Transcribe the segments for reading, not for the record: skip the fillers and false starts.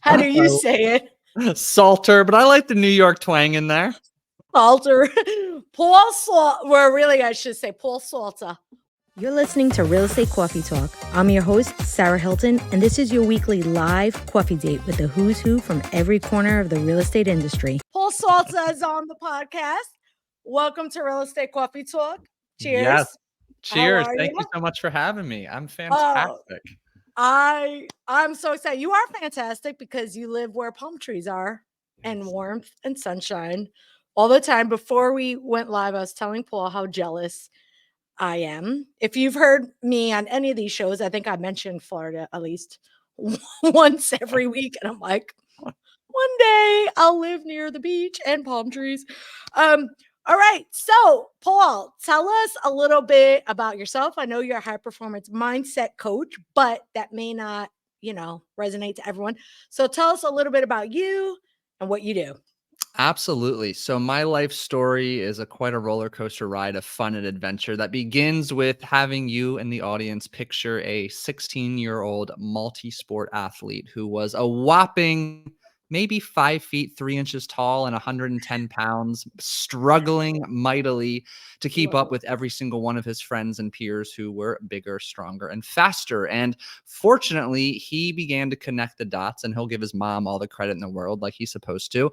How do you say it? Salter, but I like the New York twang in there. Salter. Paul Salt. Well, really, I should say Paul Salter. You're listening to Real Estate Coffee Talk. I'm your host, Sarah Hilton, and this is your weekly live coffee date with the who's who from every corner of the real estate industry. Paul Salter is on the podcast. Welcome to Real Estate Coffee Talk. Cheers. Yes. How Cheers. are Thank you? you so much for having me. I'm Oh, fantastic. I'm so excited. You are fantastic because you live where palm trees are and Yes. warmth and sunshine all the time. Before we went live, I was telling Paul how jealous I am. If you've heard me on any of these shows, I think I mentioned Florida at least once every week. And I'm like, one day I'll live near the beach and palm trees. Um, all right. So, Paul, tell us a little bit about yourself. I know you're a high performance mindset coach, but that may not, resonate to everyone. So, tell us a little bit about you and what you do. Absolutely. So my life story is quite a roller coaster ride of fun and adventure that begins with having you and the audience picture a 16-year-old multi-sport athlete who was a whopping maybe 5 feet 3 inches tall and 110 pounds, struggling mightily to keep up Whoa. with every single one of his friends and peers who were bigger, stronger, and faster. And fortunately, he began to connect the dots, and he'll give his mom all the credit in the world, like he's supposed to,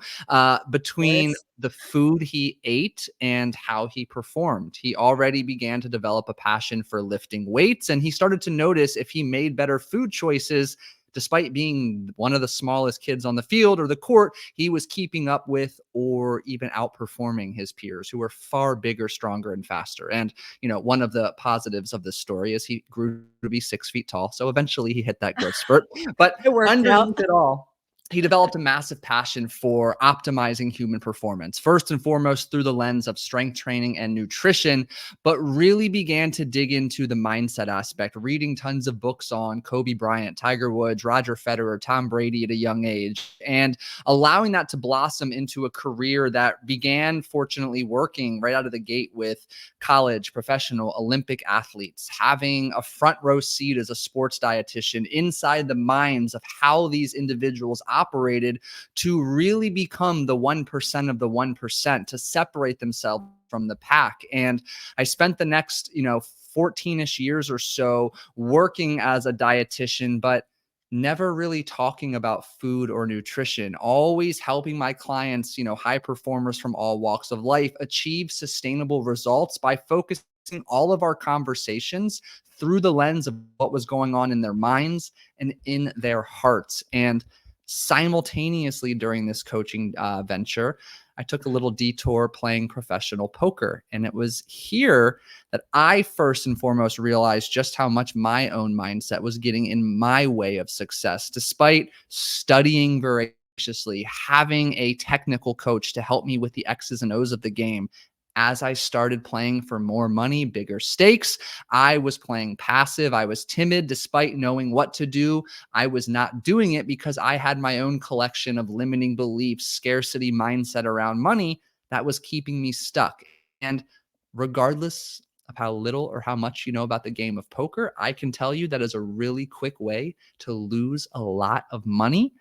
between Course. the food he ate and how he performed. He already began to develop a passion for lifting weights, and he started to notice if he made better food choices, despite being one of the smallest kids on the field or the court, he was keeping up with or even outperforming his peers who were far bigger, stronger, and faster. And, one of the positives of this story is he grew to be 6 feet tall. So eventually he hit that growth spurt. But It worked out. underneath it all, he developed a massive passion for optimizing human performance, first and foremost through the lens of strength training and nutrition, but really began to dig into the mindset aspect, reading tons of books on Kobe Bryant, Tiger Woods, Roger Federer, Tom Brady at a young age, and allowing that to blossom into a career that began, fortunately, working right out of the gate with college, professional, Olympic athletes, having a front row seat as a sports dietitian inside the minds of how these individuals operated to really become the 1% of the 1%, to separate themselves from the pack. And I spent the next, 14-ish years or so working as a dietitian, but never really talking about food or nutrition, always helping my clients, high performers from all walks of life, achieve sustainable results by focusing all of our conversations through the lens of what was going on in their minds and in their hearts. And simultaneously during this coaching venture, I took a little detour playing professional poker. And it was here that I first and foremost realized just how much my own mindset was getting in my way of success, despite studying voraciously, having a technical coach to help me with the X's and O's of the game. As I started playing for more money, bigger stakes, I was playing passive. I was timid despite knowing what to do. I was not doing it because I had my own collection of limiting beliefs, scarcity mindset around money that was keeping me stuck. And regardless of how little or how much you know about the game of poker, I can tell you that is a really quick way to lose a lot of money.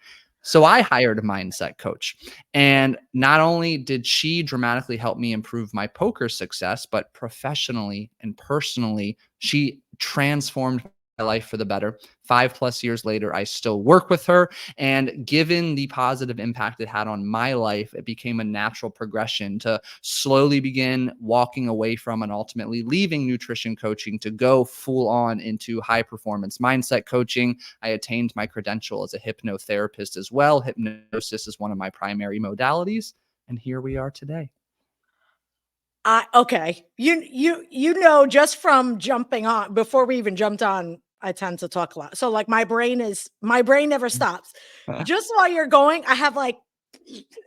So I hired a mindset coach. And not only did she dramatically help me improve my poker success, but professionally and personally, she transformed my life for the better. 5+ years later, I still work with her. And given the positive impact it had on my life, it became a natural progression to slowly begin walking away from and ultimately leaving nutrition coaching to go full on into high performance mindset coaching. I attained my credential as a hypnotherapist as well. Hypnosis is one of my primary modalities. And here we are today. Okay. You know, just from jumping on before we even jumped on, I tend to talk a lot. So like my brain never stops. Just while you're going, I have like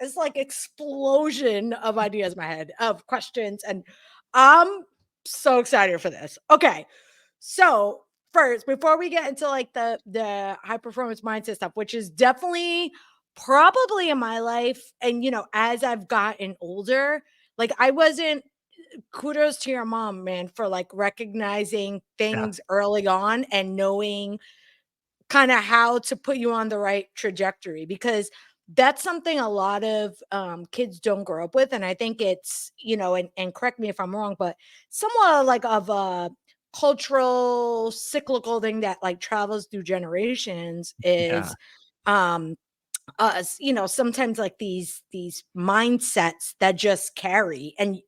it's like explosion of ideas in my head of questions. And I'm so excited for this. Okay. So first, before we get into like the high performance mindset stuff, which is definitely probably in my life, and as I've gotten older, like I wasn't kudos to your mom, man, for like recognizing Yeah. things early on and knowing kind of how to put you on the right trajectory, because that's something a lot of kids don't grow up with. And I think it's, and correct me if I'm wrong, but somewhat like of a cultural cyclical thing that like travels through generations Yeah. is um sometimes like these mindsets that just carry. And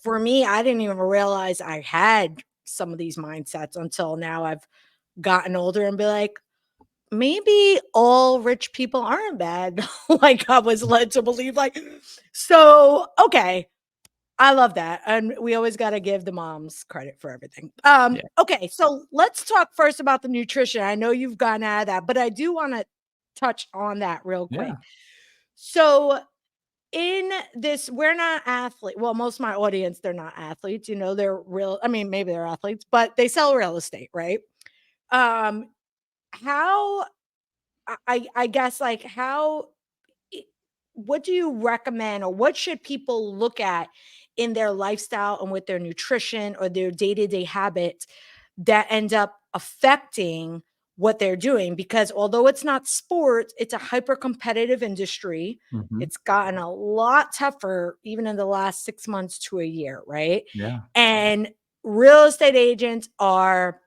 for me, I didn't even realize I had some of these mindsets until now I've gotten older and be like, maybe all rich people aren't bad. Like I was led to believe. Like, so okay, I love that. And we always got to give the moms credit for everything. Yeah. Okay, so let's talk first about the nutrition. I know you've gotten out of that, but I do want to touch on that real quick. Yeah. So in this, we're not athletes. Well, most of my audience, they're not athletes, they're real. I mean, maybe they're athletes, but they sell real estate, right? Um, how I guess like how i- what do you recommend, or what should people look at in their lifestyle and with their nutrition or their day-to-day habits that end up affecting what they're doing? Because although it's not sports, it's a hyper competitive industry. Mhm. It's gotten a lot tougher even in the last 6 months to a year, right? Yeah. And real estate agents are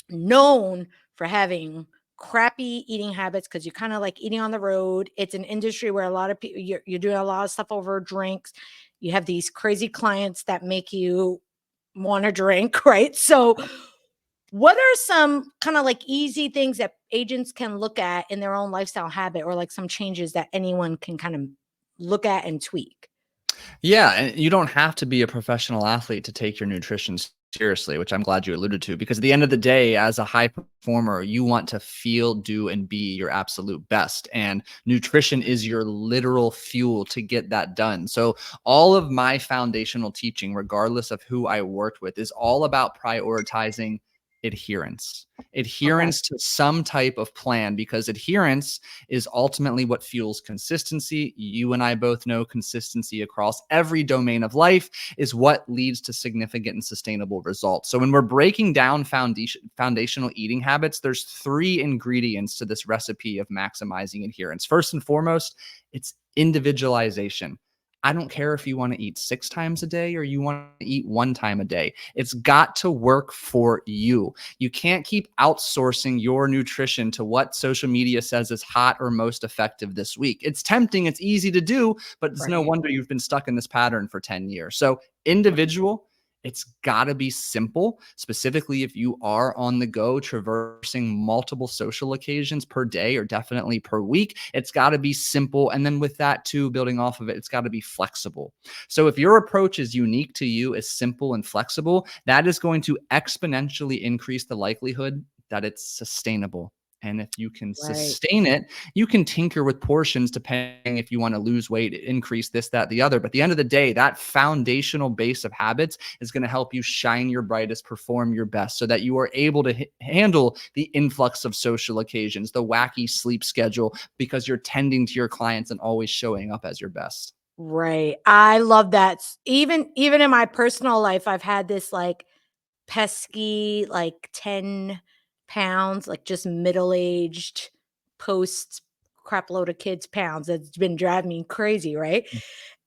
known for having crappy eating habits because you're kind of like eating on the road. It's an industry where a lot of people, you're doing a lot of stuff over drinks. You have these crazy clients that make you want to drink, right? So, what are some kind of like easy things that agents can look at in their own lifestyle habit, or like some changes that anyone can kind of look at and tweak? Yeah, and you don't have to be a professional athlete to take your nutrition seriously, which I'm glad you alluded to, because at the end of the day, as a high performer, you want to feel, do, and be your absolute best. And nutrition is your literal fuel to get that done. So all of my foundational teaching, regardless of who I worked with, is all about prioritizing adherence. Okay. Adherence to some type of plan, because adherence is ultimately what fuels consistency. You and I both know consistency across every domain of life is what leads to significant and sustainable results. So when we're breaking down foundational eating habits, there's 3 ingredients to this recipe of maximizing adherence. First and foremost, it's individualization. I don't care if you want to eat 6 times a day or you want to eat 1 time a day. It's got to work for you. You can't keep outsourcing your nutrition to what social media says is hot or most effective this week. It's tempting, it's easy to do, but it's no Right. wonder you've been stuck in this pattern for 10 years. So, individual, it's got to be simple, specifically if you are on the go, traversing multiple social occasions per day or definitely per week. It's got to be simple. And then with that, too, building off of it, it's got to be flexible. So if your approach is unique to you, is simple and flexible, that is going to exponentially increase the likelihood that it's sustainable. And if you can Right. sustain it, you can tinker with portions depending if you want to lose weight, increase this, that, the other. But at the end of the day, that foundational base of habits is going to help you shine your brightest, perform your best, so that you are able to handle the influx of social occasions, the wacky sleep schedule, because you're tending to your clients and always showing up as your best. Right. I love that. Even in my personal life, I've had this like pesky, like 10 pounds, like just middle-aged post crap load of kids pounds that's been driving me crazy, right?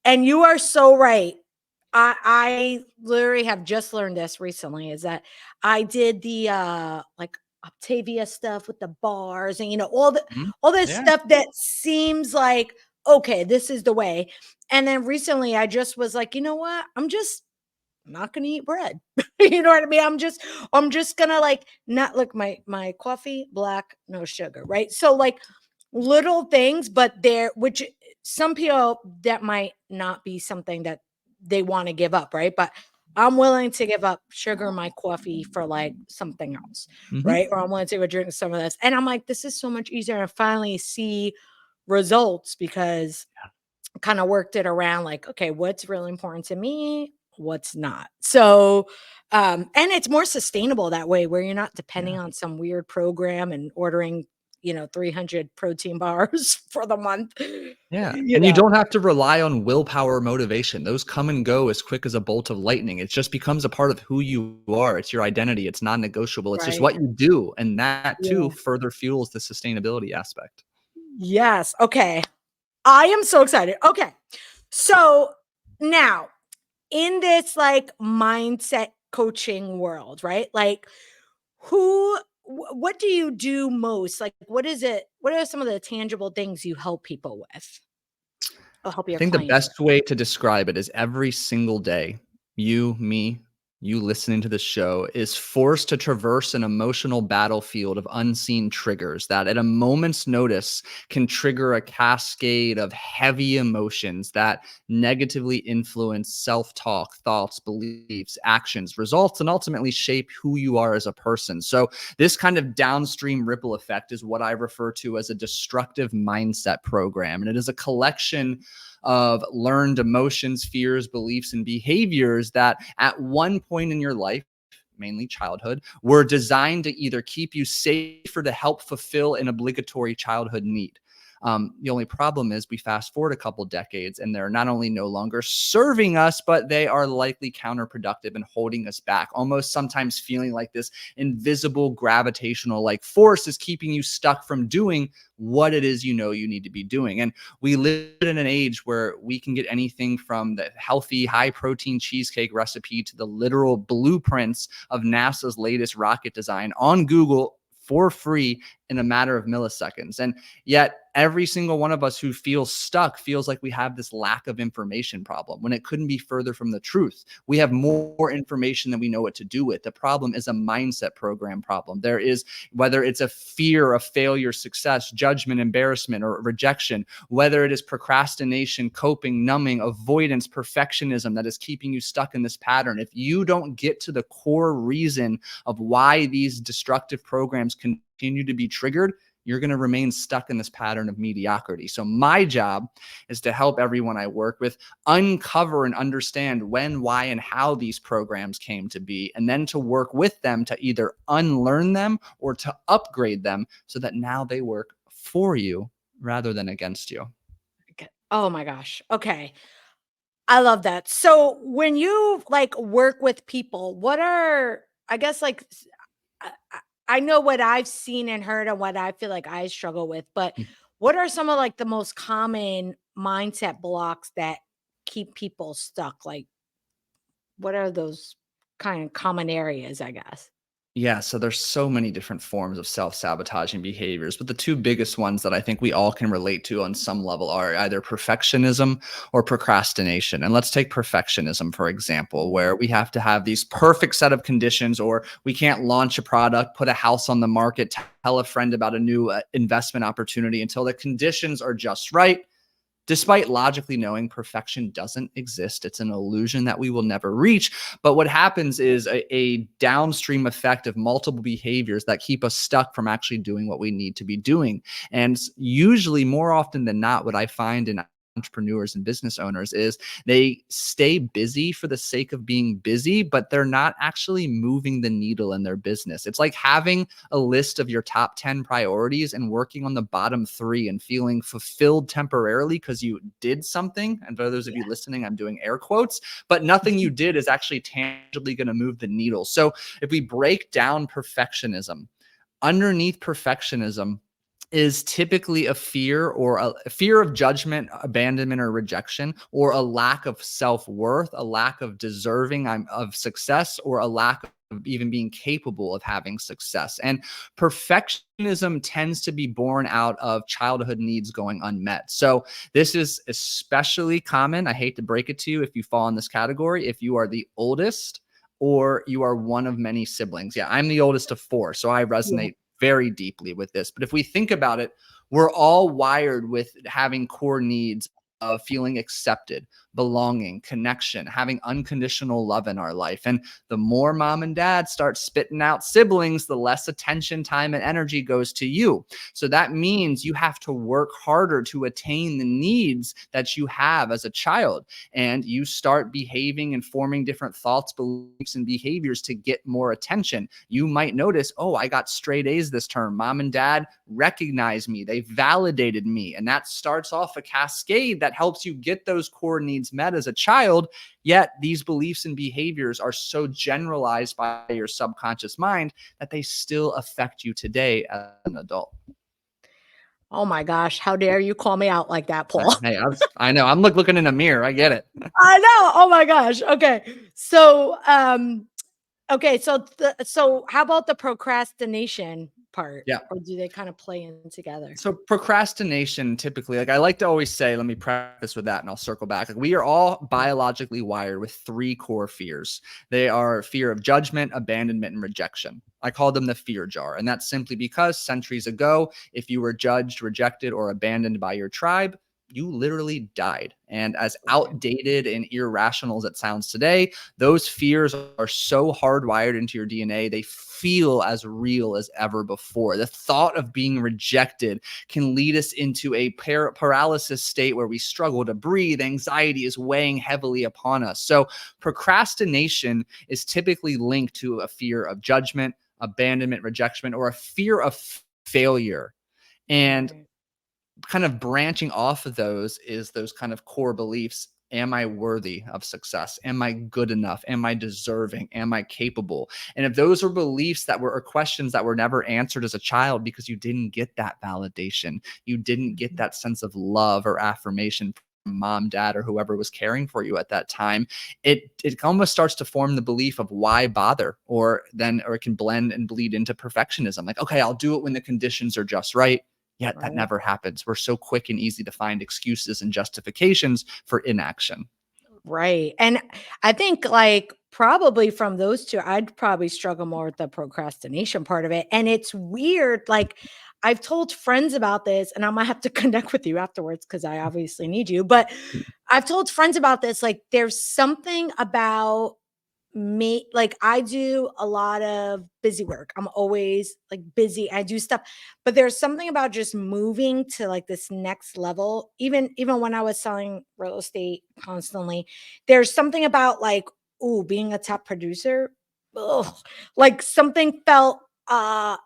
And you are so right. I literally have just learned this recently, is that I did the like Octavia stuff with the bars and Mhm. all this Yeah. stuff that seems like okay, this is the way. And then recently I just was like, you know what? I'm just not gonna eat bread. You know what I mean? I'm just gonna like not look my coffee black, no sugar, right? So like little things, but there which some people that might not be something that they want to give up, right? But I'm willing to give up sugar in my coffee for like something else, Mhm. right? Or I'm willing to go drink some of this. And I'm like, this is so much easier. And I finally see results because kind of worked it around like, okay, what's really important to me? What's not? So, and it's more sustainable that way where you're not depending Yeah. on some weird program and ordering 300 protein bars for the month. Yeah. You And you know, don't have to rely on willpower or motivation. Those come and go as quick as a bolt of lightning. It just becomes a part of who you are. It's your identity. It's non-negotiable. It's just right. what you do. And that too Yeah. further fuels the sustainability aspect. Yes. Okay. I am so excited. Okay. So now in this like mindset coaching world, right? Like what do you do most? Like what is it? What are some of the tangible things you help people with? Or help I your think the clients with? best way to describe it is every single day, you, me, you listening to this show is forced to traverse an emotional battlefield of unseen triggers that at a moment's notice can trigger a cascade of heavy emotions that negatively influence self-talk, thoughts, beliefs, actions, results, and ultimately shape who you are as a person. So this kind of downstream ripple effect is what I refer to as a destructive mindset program. And it is a collection of learned emotions, fears, beliefs, and behaviors that at one point in your life, mainly childhood, were designed to either keep you safe or to help fulfill an obligatory childhood need. The only problem is we fast forward a couple decades and they're not only no longer serving us, but they are likely counterproductive and holding us back, almost sometimes feeling like this invisible gravitational like force is keeping you stuck from doing what it is you know you need to be doing. And we live in an age where we can get anything from the healthy, high protein cheesecake recipe to the literal blueprints of NASA's latest rocket design on Google for free in a matter of milliseconds. And yet every single one of us who feels stuck feels like we have this lack of information problem when it couldn't be further from the truth. We have more information than we know what to do with. The problem is a mindset program problem. There is, whether it's a fear of failure, success, judgment, embarrassment, or rejection, whether it is procrastination, coping, numbing, avoidance, perfectionism that is keeping you stuck in this pattern. If you don't get to the core reason of why these destructive programs continue to be triggered, you're going to remain stuck in this pattern of mediocrity. So my job is to help everyone I work with uncover and understand when, why, and how these programs came to be, and then to work with them to either unlearn them or to upgrade them so that now they work for you rather than against you. Okay. Oh my gosh. Okay. I love that. So when you like work with people, what are I guess like I know what I've seen and heard and what I feel like I struggle with, but what are some of like the most common mindset blocks that keep people stuck? Like what are those kind of common areas, I guess? Yeah, so there's so many different forms of self-sabotaging behaviors, but the two biggest ones that I think we all can relate to on some level are either perfectionism or procrastination. And let's take perfectionism, for example, where we have to have these perfect set of conditions, or we can't launch a product, put a house on the market, tell a friend about a new investment opportunity until the conditions are just right. Despite logically knowing perfection doesn't exist, it's an illusion that we will never reach. But what happens is a downstream effect of multiple behaviors that keep us stuck from actually doing what we need to be doing. And usually, more often than not, what I find in entrepreneurs and business owners is they stay busy for the sake of being busy, but they're not actually moving the needle in their business. It's like having a list of your top 10 priorities and working on the bottom 3 and feeling fulfilled temporarily because you did something. And for those of you listening, I'm doing air quotes, but nothing you did is actually tangibly going to move the needle. So if we break down perfectionism, underneath perfectionism is typically a fear, or a fear of judgment, abandonment, or rejection, or a lack of self-worth, a lack of deserving of success, or a lack of even being capable of having success. And perfectionism tends to be born out of childhood needs going unmet. So this is especially common, I hate to break it to you, if you fall in this category, if you are the oldest or you are one of many siblings. Yeah, I'm the oldest of 4, so I Yeah. resonate very deeply with this. But if we think about it, we're all wired with having core needs of feeling accepted, belonging, connection, having unconditional love in our life. And the more mom and dad start spitting out siblings, the less attention, time, and energy goes to you. So that means you have to work harder to attain the needs that you have as a child. And you start behaving and forming different thoughts, beliefs, and behaviors to get more attention. You might notice, oh, I got straight A's this term. Mom and dad recognize me. They validated me. And that starts off a cascade that helps you get those core needs met as a child. Yet these beliefs and behaviors are so generalized by your subconscious mind that they still affect you today as an adult. Oh my gosh, how dare you call me out like that, Paul? Hey, I know. I'm looking in a mirror. I get it. I know. Oh my gosh. Okay. So, okay. So how about the procrastination part? Yeah. Or do they kind of play in together? So procrastination, typically, like I like to always say, let me preface with that and I'll circle back. Like, we are all biologically wired with 3 core fears. They are fear of judgment, abandonment, and rejection. I call them the fear jar. And that's simply because centuries ago, if you were judged, rejected, or abandoned by your tribe, you literally died. And as outdated and irrational as it sounds today, those fears are so hardwired into your DNA, they feel as real as ever before. The thought of being rejected can lead us into a paralysis state where we struggle to breathe. Anxiety is weighing heavily upon us. So procrastination is typically linked to a fear of judgment, abandonment, rejection, or a fear of failure. And kind of branching off of those is those kind of core beliefs. Am I worthy of success? Am I good enough? Am I deserving? Am I capable? And if those are beliefs that were, or questions that were never answered as a child because you didn't get that validation, you didn't get that sense of love or affirmation from mom, dad, or whoever was caring for you at that time, it almost starts to form the belief of why bother, or it can blend and bleed into perfectionism. Like, okay, I'll do it when the conditions are just right. Yet that never happens. We're so quick and easy to find excuses and justifications for inaction. Right. And I think like probably from those two, I'd probably struggle more with the procrastination part of it. And it's weird. Like I've told friends about this, and I might have to connect with you afterwards because I obviously need you. But I've told friends about this. Like there's something about me, like I do a lot of busy work. I'm always like busy. I do stuff, but there's something about just moving to like this next level. Even when I was selling real estate constantly, there's something about like, ooh, being a top producer. Ugh, like something felt I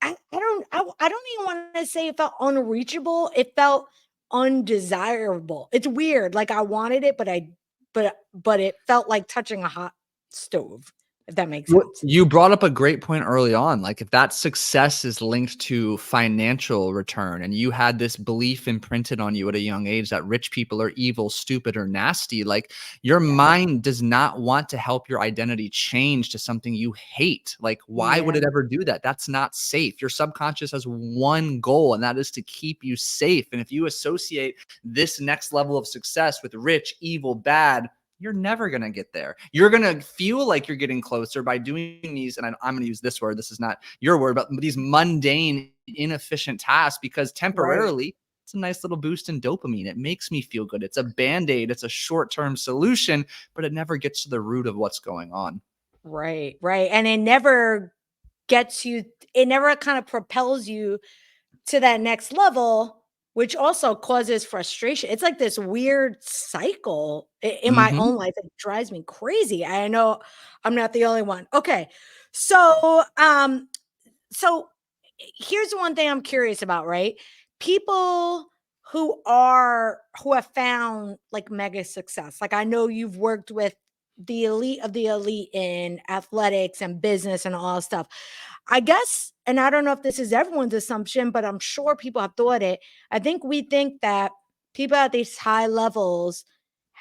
don't even want to say it felt unreachable. It felt undesirable. It's weird. Like I wanted it, but it felt like touching a hot stove, if that makes Well, sense. you brought up a great point early on. Like if that success is linked to financial return, and you had this belief imprinted on you at a young age that rich people are evil, stupid, or nasty, like your mind does not want to help your identity change to something you hate. Like why would it ever do that? That's not safe. Your subconscious has one goal, and that is to keep you safe. And if you associate this next level of success with rich, evil, bad, you're never going to get there. You're going to feel like you're getting closer by doing these. And I'm going to use this word. This is not your word, but these mundane, inefficient tasks, because temporarily it's a nice little boost in dopamine. It makes me feel good. It's a Band-Aid. It's a short-term solution, but it never gets to the root of what's going on. Right. And it never gets you, it never kind of propels you to that next level, which also causes frustration. It's like this weird cycle in my own life. It drives me crazy. I know I'm not the only one. Okay. So here's one thing I'm curious about, right? People who have found like mega success. Like I know you've worked with the elite of the elite in athletics and business and all that stuff. I guess, and I don't know if this is everyone's assumption, but I'm sure people have thought it. I think we think that people at these high levels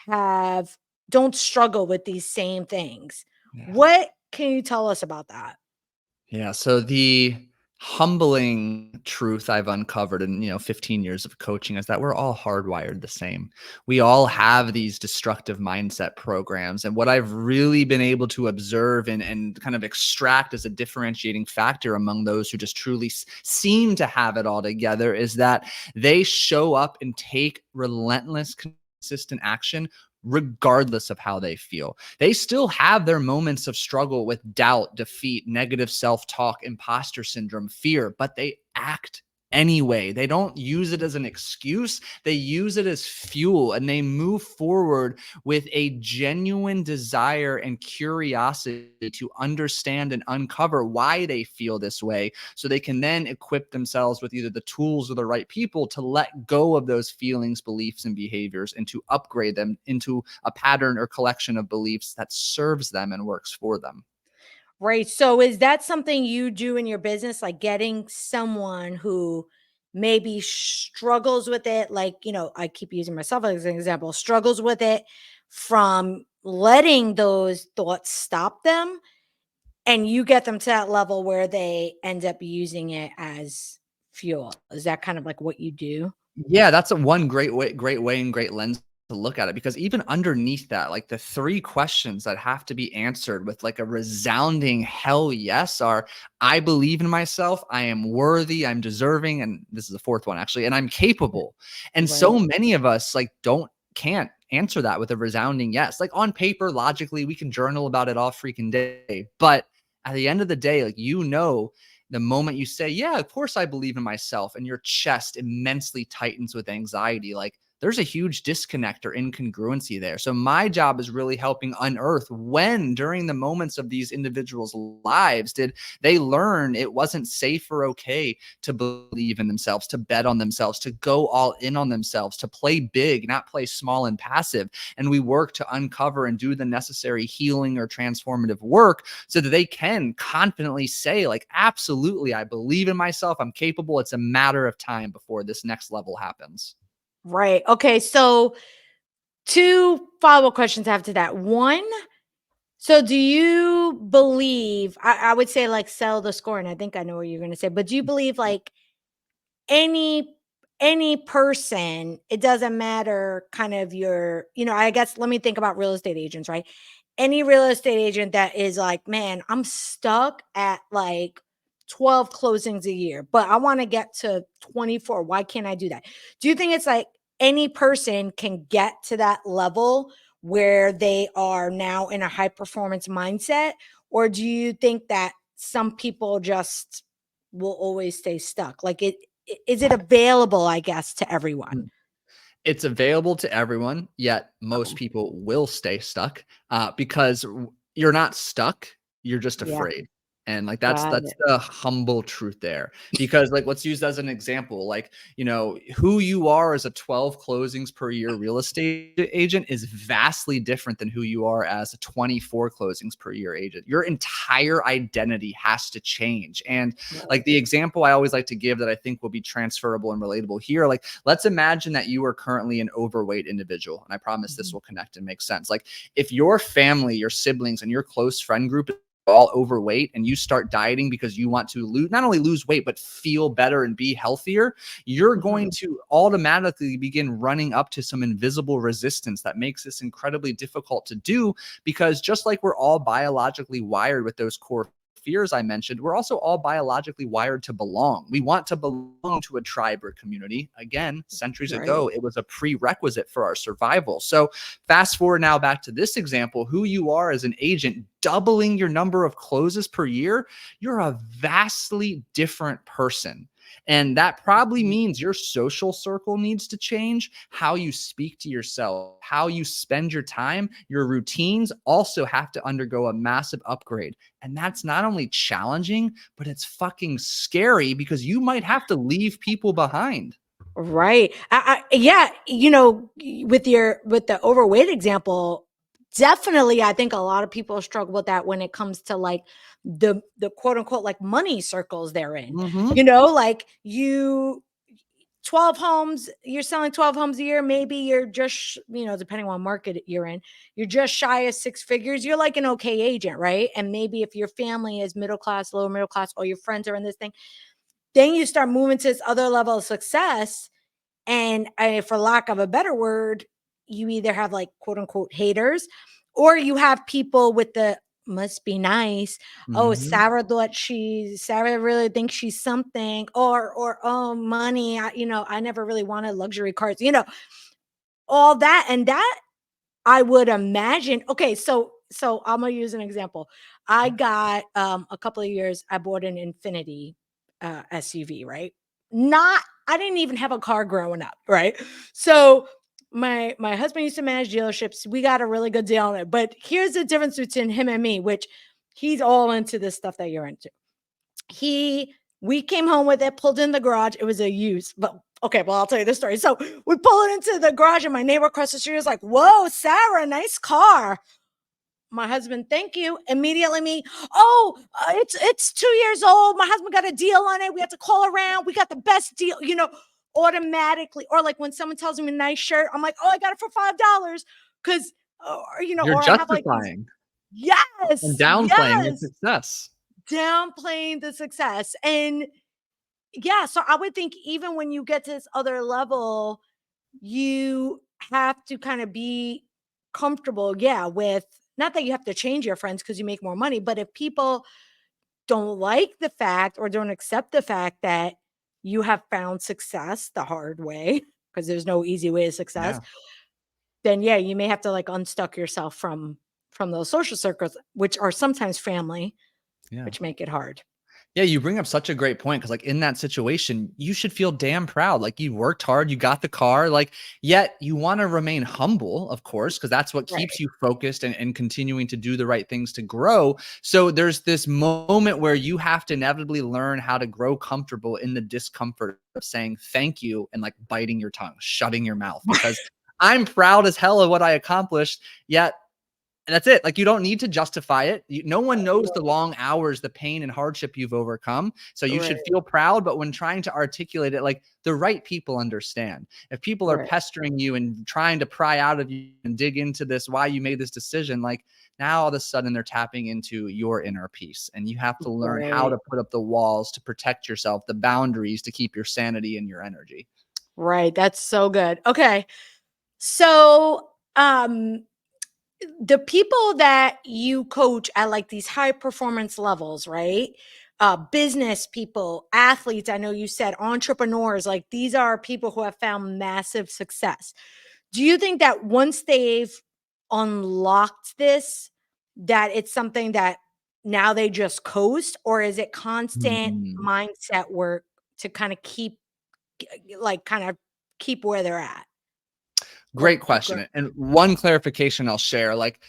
don't struggle with these same things. Yeah. What can you tell us about that? Yeah. So the humbling truth I've uncovered in 15 years of coaching is that we're all hardwired the same. We all have these destructive mindset programs. And what I've really been able to observe and kind of extract as a differentiating factor among those who just truly seem to have it all together is that they show up and take relentless, consistent action regardless of how they feel. They still have their moments of struggle with doubt, defeat, negative self-talk, imposter syndrome, fear, but they act anyway. They don't use it as an excuse. They use it as fuel, and they move forward with a genuine desire and curiosity to understand and uncover why they feel this way, so they can then equip themselves with either the tools or the right people to let go of those feelings, beliefs, and behaviors, and to upgrade them into a pattern or collection of beliefs that serves them and works for them. Right. So is that something you do in your business, like getting someone who maybe struggles with it? Like, I keep using myself as an example, struggles with it, from letting those thoughts stop them, and you get them to that level where they end up using it as fuel. Is that kind of like what you do? Yeah, that's a one great way and great lens to look at it, because even underneath that, like the three questions that have to be answered with like a resounding hell yes are: I believe in myself, I am worthy, I'm deserving, and this is the fourth one actually, and I'm capable. And Right. so many of us like can't answer that with a resounding yes. Like on paper, logically, we can journal about it all freaking day, but at the end of the day, like, the moment you say, yeah, of course I believe in myself, and your chest immensely tightens with anxiety, like there's a huge disconnect or incongruency there. So my job is really helping unearth when, during the moments of these individuals' lives, did they learn it wasn't safe or okay to believe in themselves, to bet on themselves, to go all in on themselves, to play big, not play small and passive. And we work to uncover and do the necessary healing or transformative work so that they can confidently say, like, absolutely, I believe in myself, I'm capable. It's a matter of time before this next level happens. Right. Okay. So, two follow-up questions after that. One, so do you believe, I would say like sell the score, and I think I know what you're going to say, but do you believe like any any person, it doesn't matter kind of your, I guess, let me think about real estate agents, right? Any real estate agent that is like, man, I'm stuck at like 12 closings a year, but I want to get to 24. Why can't I do that? Do you think it's like any person can get to that level where they are now in a high performance mindset? Or do you think that some people just will always stay stuck? Like, is it available, I guess, to everyone? It's available to everyone, yet most Oh, people will stay stuck because you're not stuck, you're just yeah, afraid. And like got that's it. the humble truth there. Because like, let's use as an example, like, who you are as a 12 closings per year real estate agent is vastly different than who you are as a 24 closings per year agent. Your entire identity has to change. And Right. like the example I always like to give that I think will be transferable and relatable here, like, let's imagine that you are currently an overweight individual. And I promise this Mhm. will connect and make sense. Like, if your family, your siblings, and your close friend group is all overweight, and you start dieting because you want to not only lose weight, but feel better and be healthier, you're going Mhm. to automatically begin running up to some invisible resistance that makes this incredibly difficult to do. Because just like we're all biologically wired with those core fears I mentioned, we're also all biologically wired to belong. We want to belong to a tribe or community. Again, centuries Right. ago, it was a prerequisite for our survival. So fast forward now back to this example, who you are as an agent, doubling your number of closes per year, you're a vastly different person. And that probably Mhm. means your social circle needs to change, how you speak to yourself, how you spend your time, your routines also have to undergo a massive upgrade. And that's not only challenging, but it's fucking scary because you might have to leave people behind. Right. Yeah, with the overweight example, definitely I think a lot of people struggle with that when it comes to like the quote unquote like money circles they're in. Mhm. Like 12 homes, you're selling 12 homes a year, maybe you're just, depending on market you're in, you're just shy of six figures. You're like an okay agent, right? And maybe if your family is middle class, lower middle class, or your friends are in this thing, then you start moving to this other level of success. And for lack of a better word, you either have like quote unquote haters, or you have people with the must be nice. Oh, Mhm. Sarah really thinks she's something, or oh, money. I never really wanted luxury cars, all that. And that I would imagine. Okay, so I'm gonna use an example. I got a couple of years. I bought an Infinity SUV, right? Not. I didn't even have a car growing up, right? So my husband used to manage dealerships. We got a really good deal on it. But here's the difference between him and me, which he's all into this stuff that you're into. We came home with it, pulled in the garage. It was a used, but okay, well, I'll tell you the story. So we pull it into the garage, and my neighbor across the street was like, "Whoa, Sarah, nice car." My husband, thank you. Immediately me, oh, it's 2 years old. My husband got a deal on it. We have to call around. We got the best deal, automatically. Or like when someone tells me a nice shirt, I'm like, oh, I got it for $5 because, You're or I have like these, justifying and yes, downplaying your yes, success. downplaying the success. And yeah, so I would think even when you get to this other level, you have to kind of be comfortable, yeah, with not that you have to change your friends because you make more money, but if people don't like the fact or don't accept the fact that you have found success the hard way, because there's no easy way to success, Yeah. then yeah, you may have to like unstuck yourself from those social circles, which are sometimes family, Yeah. which make it hard. Yeah, you bring up such a great point because, like, in that situation, you should feel damn proud. Like, you worked hard, you got the car, like, yet you want to remain humble, of course, because that's what keeps Right. you focused and continuing to do the right things to grow. So there's this moment where you have to inevitably learn how to grow comfortable in the discomfort of saying thank you and like biting your tongue, shutting your mouth, because I'm proud as hell of what I accomplished, yet and that's it. Like, you don't need to justify it. No one knows the long hours, the pain and hardship you've overcome. So you Right. should feel proud. But when trying to articulate it, like, the right people understand. If people are Right. pestering you and trying to pry out of you and dig into this, why you made this decision, like, now all of a sudden they're tapping into your inner peace. And you have to learn how Right. to put up the walls to protect yourself, the boundaries to keep your sanity and your energy. Right. That's so good. Okay. So, the people that you coach at like these high performance levels, right? Business people, athletes, I know you said entrepreneurs, like these are people who have found massive success. Do you think that once they've unlocked this, that it's something that now they just coast, or is it constant Mhm. mindset work to kind of kind of keep where they're at or Great keep growing? question. And one clarification I'll share, like,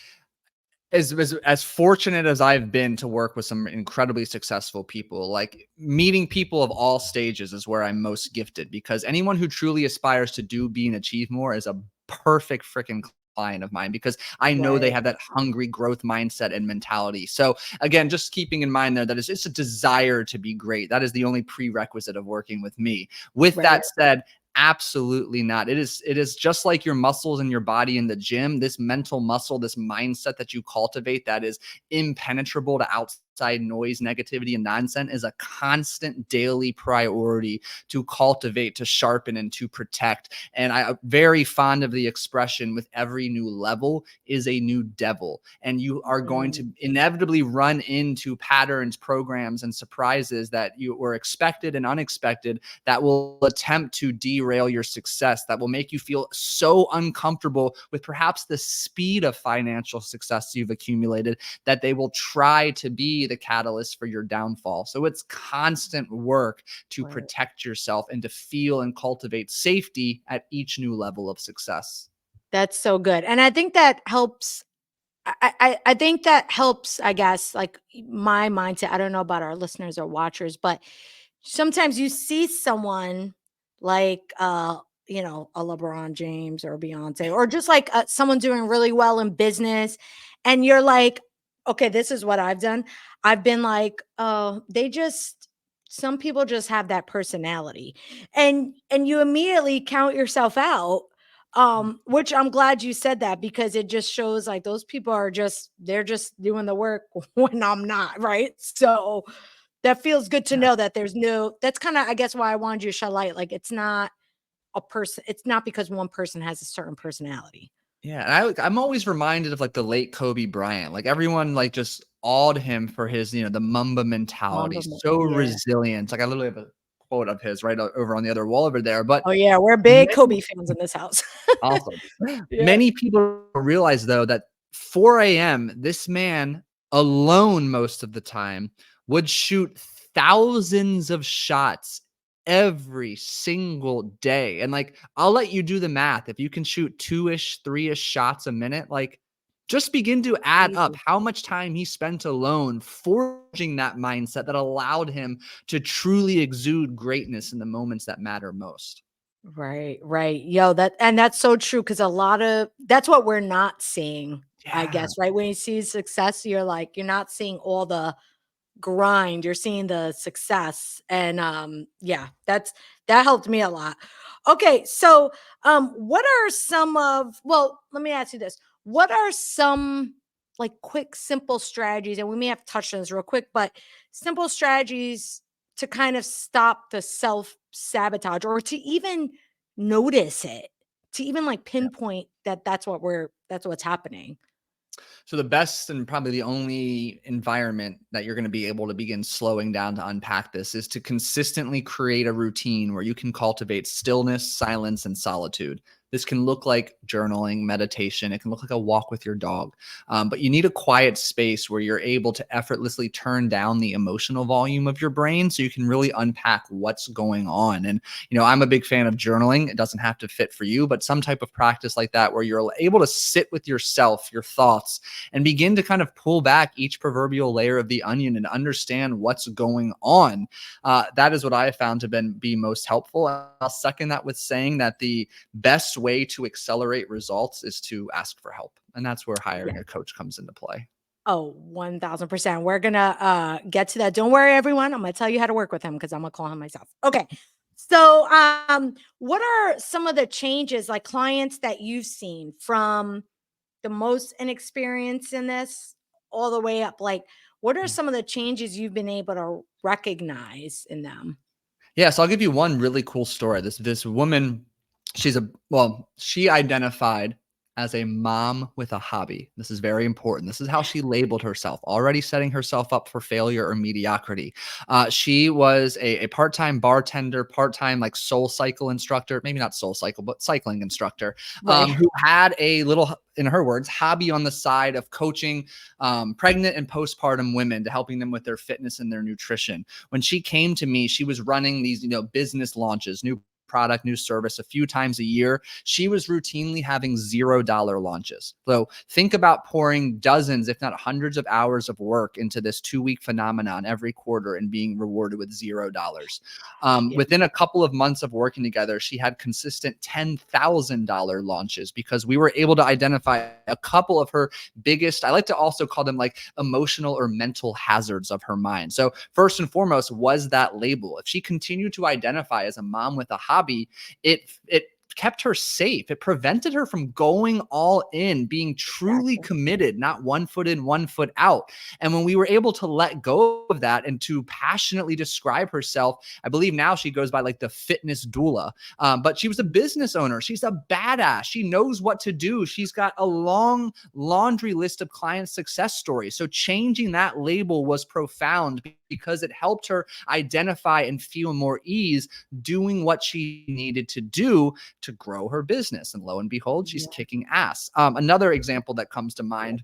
as fortunate as I've been to work with some incredibly successful people, like, meeting people of all stages is where I'm most gifted, because anyone who truly aspires to do, be, and achieve more is a perfect freaking client of mine, because I know they Right. have that hungry growth mindset and mentality. So again, just keeping in mind there that it's a desire to be great. That is the only prerequisite of working with me. With Right. that said, absolutely not. It is just like your muscles in your body in the gym. This mental muscle, this mindset that you cultivate that is impenetrable to outside noise, negativity, and nonsense is a constant daily priority to cultivate, to sharpen, and to protect. And I'm very fond of the expression, with every new level is a new devil. And you are going to inevitably run into patterns, programs, and surprises that you were expected and unexpected that will attempt to derail your success, that will make you feel so uncomfortable with perhaps the speed of financial success you've accumulated that they will try to be the catalyst for your downfall. So it's constant work to Right. protect yourself and to feel and cultivate safety at each new level of success. That's so good. And I think that helps. I think that helps, I guess, like my mindset. I don't know about our listeners or watchers, but sometimes you see someone like a LeBron James or Beyonce, or just like someone doing really well in business, and you're like, okay, this is what I've done. I've been like, oh, some people just have that personality, and you immediately count yourself out, which I'm glad you said that, because it just shows like those people they're just doing the work when I'm not, right? So that feels good to know that that's kind of, I guess, why I wanted you to shed light. Like, it's not because one person has a certain personality. Yeah, and I'm always reminded of, like, the late Kobe Bryant. Like, everyone, like, just awed him for his, the Mamba mentality, so Yeah. resilient. Like, I literally have a quote of his right over on the other wall over there. But Oh yeah, we're big many Kobe fans in this house. Awesome. Yeah. Many people realize though that 4 a.m., this man alone most of the time would shoot thousands of shots every single day. And like, I'll let you do the math. If you can shoot 2-ish, 3-ish shots a minute, like just begin to add up Crazy. how much time he spent alone forging that mindset that allowed him to truly exude greatness in the moments that matter most. Right, right. Yo, that's so true because a lot of that's what we're not seeing, I Yeah. guess, right? When you see success, you're not seeing all the grind, you're seeing the success. And yeah, that helped me a lot. Okay, so what are some of well, let me ask you this. What are some like quick simple strategies, and we may have touched on this real quick, but simple strategies to kind of stop the self sabotage or to even notice it, to even like pinpoint that that's what's happening. So the best and probably the only environment that you're going to be able to begin slowing down to unpack this is to consistently create a routine where you can cultivate stillness, silence, and solitude. This can look like journaling, meditation. It can look like a walk with your dog. But you need a quiet space where you're able to effortlessly turn down the emotional volume of your brain so you can really unpack what's going on. And, I'm a big fan of journaling. It doesn't have to fit for you, but some type of practice like that where you're able to sit with yourself, your thoughts, and begin to kind of pull back each proverbial layer of the onion and understand what's going on. That is what I have found to be most helpful. I'll second that with saying that the best way to accelerate results is to ask for help. And that's where hiring a coach comes into play. Oh, 1000%. We're gonna get to that. Don't worry, everyone. I'm gonna tell you how to work with him because I'm gonna call him myself. Okay. So what are some of the changes like clients that you've seen from the most inexperienced in this all the way up? Like, what are some of the changes you've been able to recognize in them? Yeah, so I'll give you one really cool story. This woman, she identified as a mom with a hobby. This is very important. This is how she labeled herself, already setting herself up for failure or mediocrity. She was a part-time bartender, part-time like soul cycle instructor, maybe not soul cycle, but cycling instructor, Right. who had a little, in her words, hobby on the side of coaching pregnant and postpartum women to helping them with their fitness and their nutrition. When she came to me, she was running these, business launches, new product, new service a few times a year. She was routinely having $0 launches. So think about pouring dozens, if not hundreds of hours of work into this 2-week phenomenon every quarter and being rewarded with $0. Yeah. Within a couple of months of working together, she had consistent $10,000 launches because we were able to identify a couple of her biggest, I like to also call them like emotional or mental hazards of her mind. So first and foremost was that label. If she continued to identify as a mom with a hobby, it kept her safe. It prevented her from going all in, being truly Exactly. committed, not 1 foot in, 1 foot out. And when we were able to let go of that and to passionately describe herself, I believe now she goes by like the fitness doula. But she was a business owner. She's a badass. She knows what to do. She's got a long laundry list of client success stories. So changing that label was profound because it helped her identify and feel more ease doing what she needed to do to grow her business. And lo and behold, she's Yeah. kicking ass. Another example that comes to mind,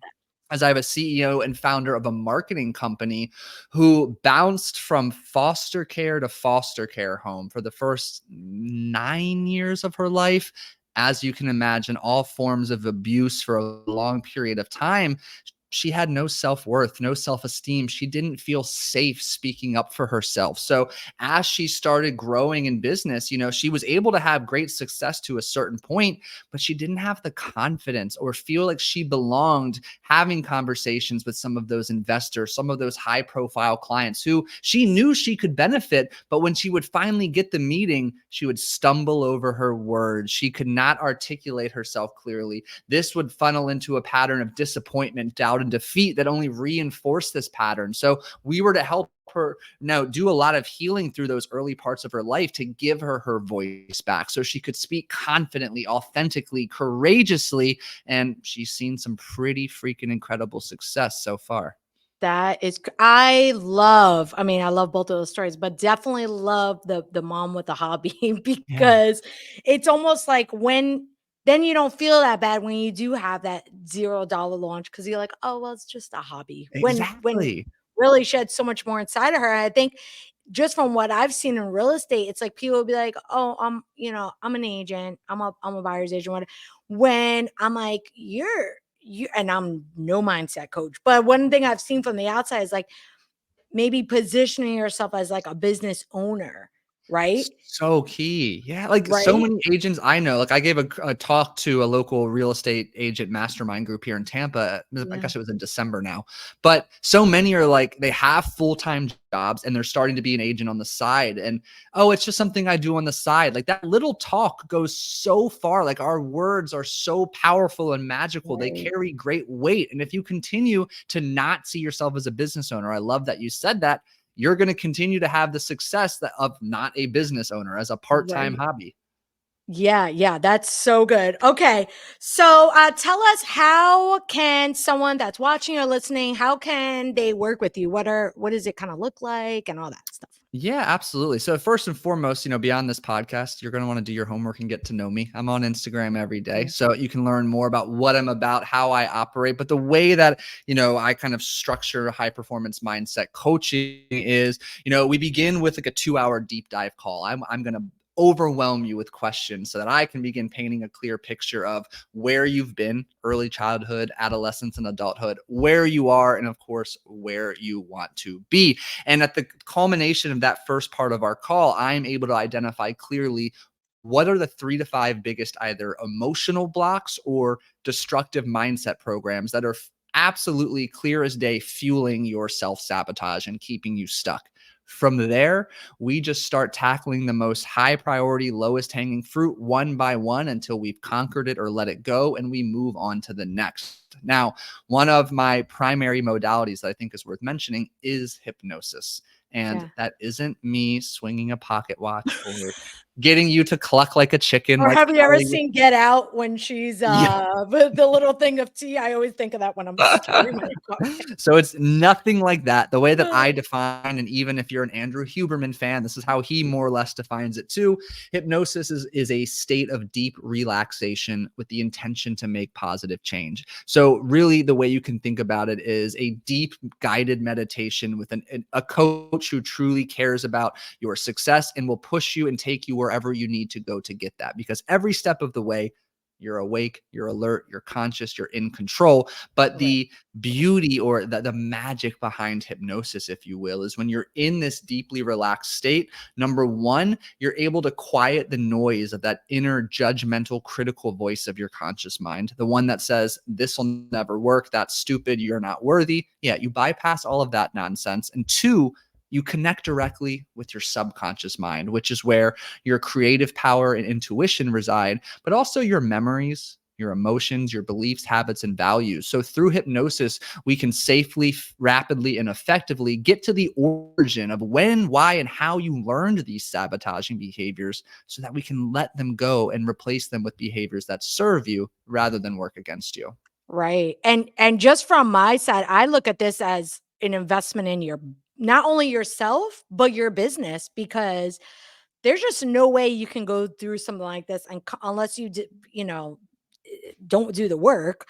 as I have a CEO and founder of a marketing company who bounced from foster care to foster care home for the first 9 years of her life. As you can imagine, all forms of abuse for a long period of time. She had no self-worth, no self-esteem. She didn't feel safe speaking up for herself. So as she started growing in business, she was able to have great success to a certain point, but she didn't have the confidence or feel like she belonged having conversations with some of those investors, some of those high profile clients who she knew she could benefit. But when she would finally get the meeting, she would stumble over her words. She could not articulate herself clearly. This would funnel into a pattern of disappointment, doubt, and defeat that only reinforced this pattern. So we were to help her now do a lot of healing through those early parts of her life to give her her voice back so she could speak confidently, authentically, courageously. And she's seen some pretty freaking incredible success so far. That is, I mean, I love both of those stories, but definitely love the mom with the hobby Yeah. because it's almost like when then you don't feel that bad when you do have that $0 launch, because you're like, oh, well, it's just a hobby. When Exactly. really she had so much more inside of her. And I think just from what I've seen in real estate, it's like people will be like, oh, I'm an agent, I'm a buyer's agent. Whatever. When I'm like, you, and I'm no mindset coach, but one thing I've seen from the outside is like maybe positioning yourself as like a business owner, right? So key. Yeah. Like so Right. many agents I know, like I gave a talk to a local real estate agent mastermind group here in Tampa. I Yeah. guess it was in December now, but so many are like, they have full-time jobs and they're starting to be an agent on the side. And, oh, it's just something I do on the side. Like that little talk goes so far. Like our words are so powerful and magical. They Right. carry great weight. And if you continue to not see yourself as a business owner, I love that you said that, you're going to continue to have the success of not a business owner as a part-time Right. hobby. Yeah, yeah, that's so good. Okay. So tell us, how can someone that's watching or listening, how can they work with you? What does it kind of look like and all that stuff? Yeah, absolutely. So first and foremost, beyond this podcast, you're going to want to do your homework and get to know me. I'm on Instagram every day, Mm. so you can learn more about what I'm about, how I operate. But the way that, I kind of structure high performance mindset coaching is, we begin with like a 2-hour deep dive call. I'm going to overwhelm you with questions so that I can begin painting a clear picture of where you've been, early childhood, adolescence, and adulthood, where you are, and of course, where you want to be. And at the culmination of that first part of our call, I'm able to identify clearly what are the 3 to 5 biggest either emotional blocks or destructive mindset programs that are absolutely clear as day fueling your self-sabotage and keeping you stuck. From there, we just start tackling the most high priority, lowest hanging fruit one by one until we've conquered it or let it go, and we move on to the next. Now, one of my primary modalities that I think is worth mentioning is hypnosis. And Yeah. that isn't me swinging a pocket watch or getting you to cluck like a chicken, Or like have you ever Hollywood. seen Get Out when she's Yeah. with the little thing of tea? I always think of that when I'm stirring my coffee. So it's nothing like that. The way that I define, and even if you're an Andrew Huberman fan, this is how he more or less defines it too. Hypnosis is a state of deep relaxation with the intention to make positive change. So really the way you can think about it is a deep guided meditation with a coach who truly cares about your success and will push you and take you wherever you need to go to get that. Because every step of the way, you're awake, you're alert, you're conscious, you're in control. But Right. the beauty or the magic behind hypnosis, if you will, is when you're in this deeply relaxed state, number one, you're able to quiet the noise of that inner judgmental, critical voice of your conscious mind, the one that says, this will never work, that's stupid, you're not worthy. Yeah, you bypass all of that nonsense. And two, you connect directly with your subconscious mind, which is where your creative power and intuition reside, but also your memories, your emotions, your beliefs, habits, and values. So through hypnosis, we can safely, rapidly, and effectively get to the origin of when, why, and how you learned these sabotaging behaviors so that we can let them go and replace them with behaviors that serve you rather than work against you. Right. And just from my side, I look at this as an investment in your, not only yourself, but your business, because there's just no way you can go through something like this and unless you don't do the work.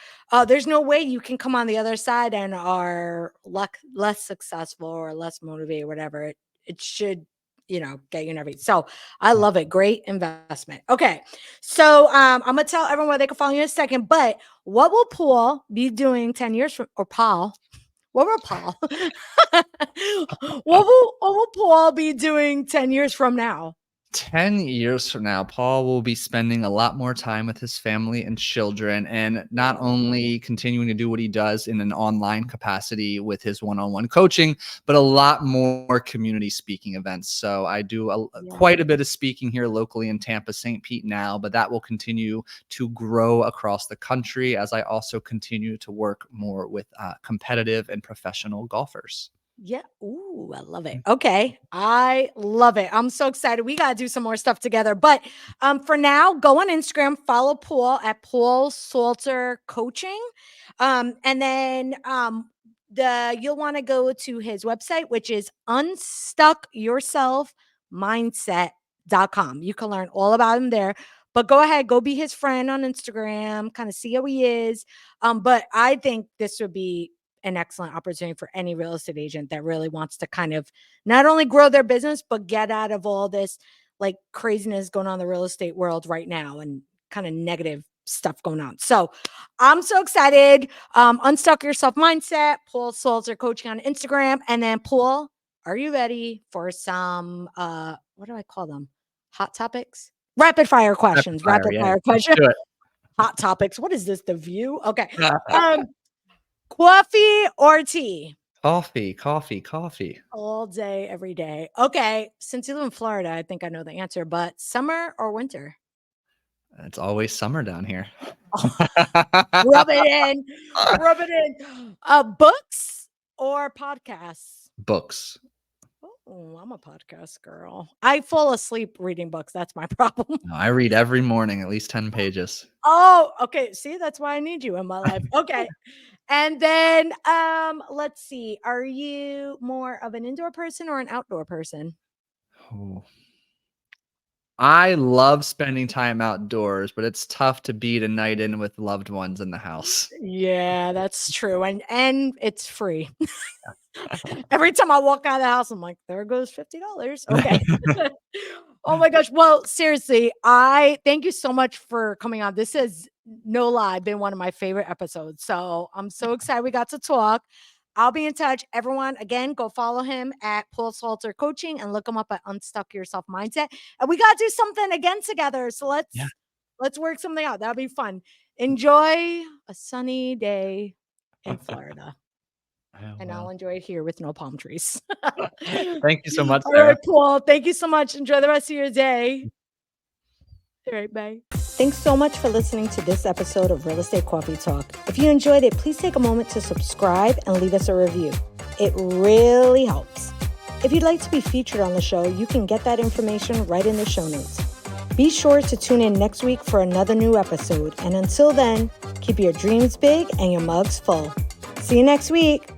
There's no way you can come on the other side and are less successful or less motivated, whatever. It should, get you nervous. So I love it. Great investment. Okay. So I'm gonna tell everyone where they can follow you in a second, but what will Paul be doing 10 years from, or Paul? What will Paul? What will Paul be doing 10 years from now? 10 years from now, Paul will be spending a lot more time with his family and children, and not Wow. only continuing to do what he does in an online capacity with his one-on-one coaching, but a lot more community speaking events. So I do Yeah. quite a bit of speaking here locally in Tampa, St. Pete now, but that will continue to grow across the country as I also continue to work more with competitive and professional golfers. Yeah. Ooh, I love it. Okay. I love it. I'm so excited. We got to do some more stuff together. But for now, go on Instagram, follow Paul at Paul Salter Coaching. And then you'll want to go to his website, which is unstuckyourselfmindset.com. You can learn all about him there. But go ahead, go be his friend on Instagram, kind of see how he is. But I think this would be an excellent opportunity for any real estate agent that really wants to kind of not only grow their business, but get out of all this like craziness going on in the real estate world right now and kind of negative stuff going on. So I'm so excited. Unstuck Your Self Mindset, Paul Salzer coaching on Instagram. And then Paul, are you ready for some, what do I call them? Hot topics? Rapid fire questions. Rapid fire questions. Hot topics. What is this? The View? Okay. Coffee or tea? Coffee. All day, every day. Okay. Since you live in Florida, I think I know the answer, but summer or winter? It's always summer down here. Rub it in. Rub it in. Books or podcasts? Books. Oh, I'm a podcast girl. I fall asleep reading books. That's my problem. No, I read every morning, at least 10 pages. Oh, okay. See, that's why I need you in my life. Okay. And then let's see. Are you more of an indoor person or an outdoor person? Oh. I love spending time outdoors, but it's tough to beat a night in with loved ones in the house. Yeah, that's true. And it's free. Every time I walk out of the house, I'm like, there goes $50. Okay. Oh my gosh. Well, seriously, I thank you so much for coming on. This has, no lie, been one of my favorite episodes. So I'm so excited we got to talk. I'll be in touch. Everyone, again, go follow him at Paul Salzer Coaching and look him up at Unstuck Your Self Mindset. And we got to do something again together. So let's work something out. That'll be fun. Enjoy a sunny day in Florida. And I'll enjoy it here with no palm trees. Thank you so much, All Sarah. right, Paul. Thank you so much. Enjoy the rest of your day. All right, bye. Thanks so much for listening to this episode of Real Estate Coffee Talk. If you enjoyed it, please take a moment to subscribe and leave us a review. It really helps. If you'd like to be featured on the show, you can get that information right in the show notes. Be sure to tune in next week for another new episode. And until then, keep your dreams big and your mugs full. See you next week.